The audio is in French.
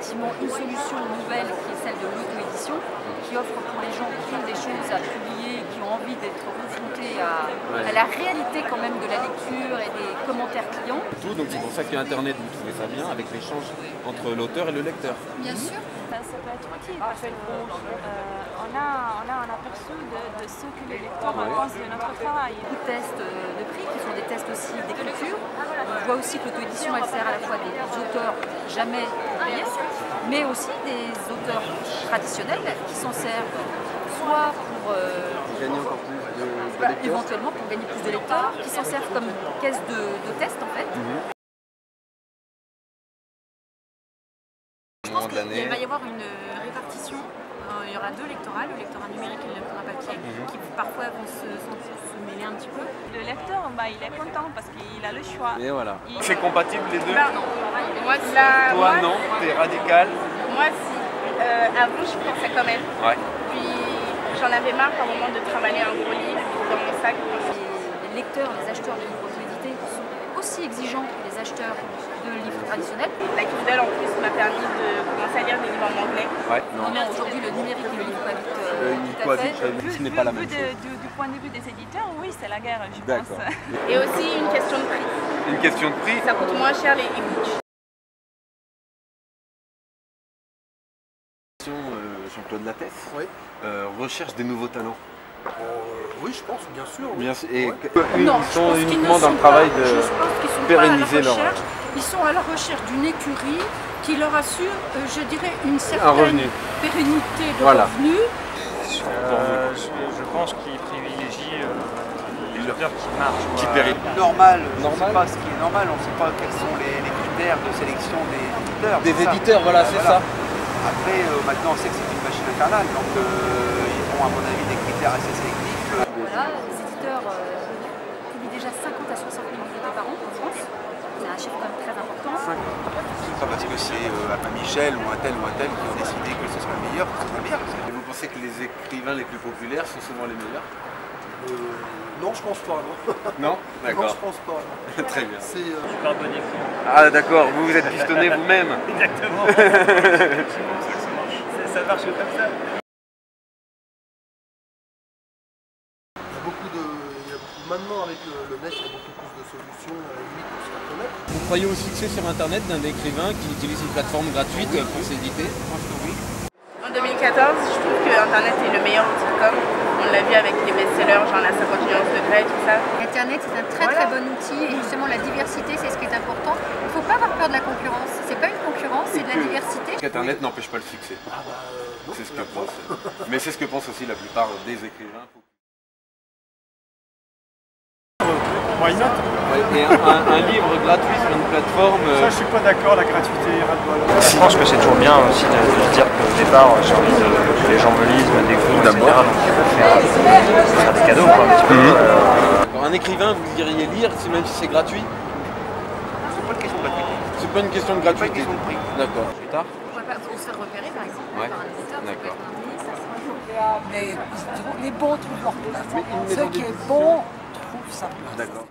effectivement une solution nouvelle qui est celle de l'auto-édition, qui offre pour les gens qui ont des choses à publier, qui ont envie d'être confrontés à la réalité quand même de la lecture et des commentaires clients. Donc c'est pour ça qu'Internet, vous trouvez ça bien, avec l'échange entre l'auteur et le lecteur. Bien sûr. Ça peut être utile parce qu'on a un aperçu de ce que les lecteurs pensent de notre travail. Beaucoup de tests de prix qui sont des tests aussi d'écriture. On voit aussi que l'auto-édition elle sert à la fois des auteurs jamais publiés, mais aussi des auteurs traditionnels qui s'en servent soit pour Gagner encore plus de lecteurs. éventuellement pour gagner plus de lecteurs, qui s'en servent comme caisse de test en fait. Je pense qu'il va y avoir une répartition. Il y aura deux lectorats, le lectorat numérique et le lectorat papier, qui parfois vont se mêler un petit peu. Le lecteur, il est content parce qu'il a le choix. Et voilà. C'est compatible les deux? Moi, Toi non, t'es radical. Moi si. Avant je pensais quand même. Ouais. Puis j'en avais marre par moment de travailler un gros livre dans mon sac. Les lecteurs, les acheteurs de livres auto-édités sont aussi exigeants que les acheteurs de livres traditionnels. La Kindle en plus m'a permis de commencer à lire des livres en anglais. Ouais, Non, aujourd'hui le numérique et le livre cohabitent tout à fait. Ce n'est pas la même chose. Du point de vue des éditeurs, oui, c'est la guerre, je pense. Et aussi une question de prix. Une question de prix. Ça coûte moins cher les e-books. Jean-Claude Lattès, recherche des nouveaux talents. Oui, je pense, bien sûr. Oui. Bien sûr. Et Non, ils sont uniquement dans le travail de pérenniser leur... Ils sont à la recherche d'une écurie qui leur assure, je dirais, une certaine pérennité de revenus. Je pense qu'ils privilégient les auteurs qui marchent. Qui pérennise. Normal, on ne sait pas ce qui est normal, on ne sait pas quels sont les critères de sélection des éditeurs. Des éditeurs, voilà, c'est ça. Après, maintenant on sait que c'est une machine infernale, donc ils font à mon avis des critères assez sélectifs. Voilà, les éditeurs publient déjà 50 à 60 000 livres par an en France. C'est un chiffre quand même très important. C'est pas parce que c'est Albin Michel ou un tel qui ont décidé que ce sera le meilleur que ce sera bien. Et vous pensez que les écrivains les plus populaires sont souvent les meilleurs? Non, je pense pas, non. Non? D'accord. Non, je pense pas. Non. Très bien. C'est Super bon écrit. Ah d'accord, vous vous êtes pistonné vous-même. Exactement. Ça marche comme ça. Maintenant avec le net, il y a beaucoup plus de solutions à la limite pour se faire connaître. Vous croyez au succès sur Internet d'un écrivain qui utilise une plateforme gratuite pour s'éditer? Je pense que oui. En 2014, je trouve que Internet est le meilleur outil de com. On l'a vu avec les best-sellers, genre la 50 nuances de Grey, tout ça. Internet c'est un très bon outil et justement la diversité c'est ce qui est important. Il ne faut pas avoir peur de la concurrence. C'est pas une concurrence, c'est de la diversité. Internet n'empêche pas le succès. C'est ce que pense. Mais c'est ce que pensent aussi la plupart des écrivains. Why not? Et un livre gratuit sur une plateforme... Ça, je suis pas d'accord, la gratuité, je pense que c'est toujours bien aussi de se dire qu'au départ, j'ai envie que les gens me lisent, me découvrent, etc. Donc il faut faire des cadeaux, quoi, un petit peu. Un écrivain, vous iriez lire, même si c'est gratuit? C'est pas une question de gratuité. C'est pas une question de gratuité. C'est pas une question de prix. D'accord. Plus tard? Pour se faire repérer par exemple Ouais. par un éditeur, ça peut D'accord. être un ministre. Mais les bons trouvent leur place. Ceux qui est bon trouvent sa place. D'accord.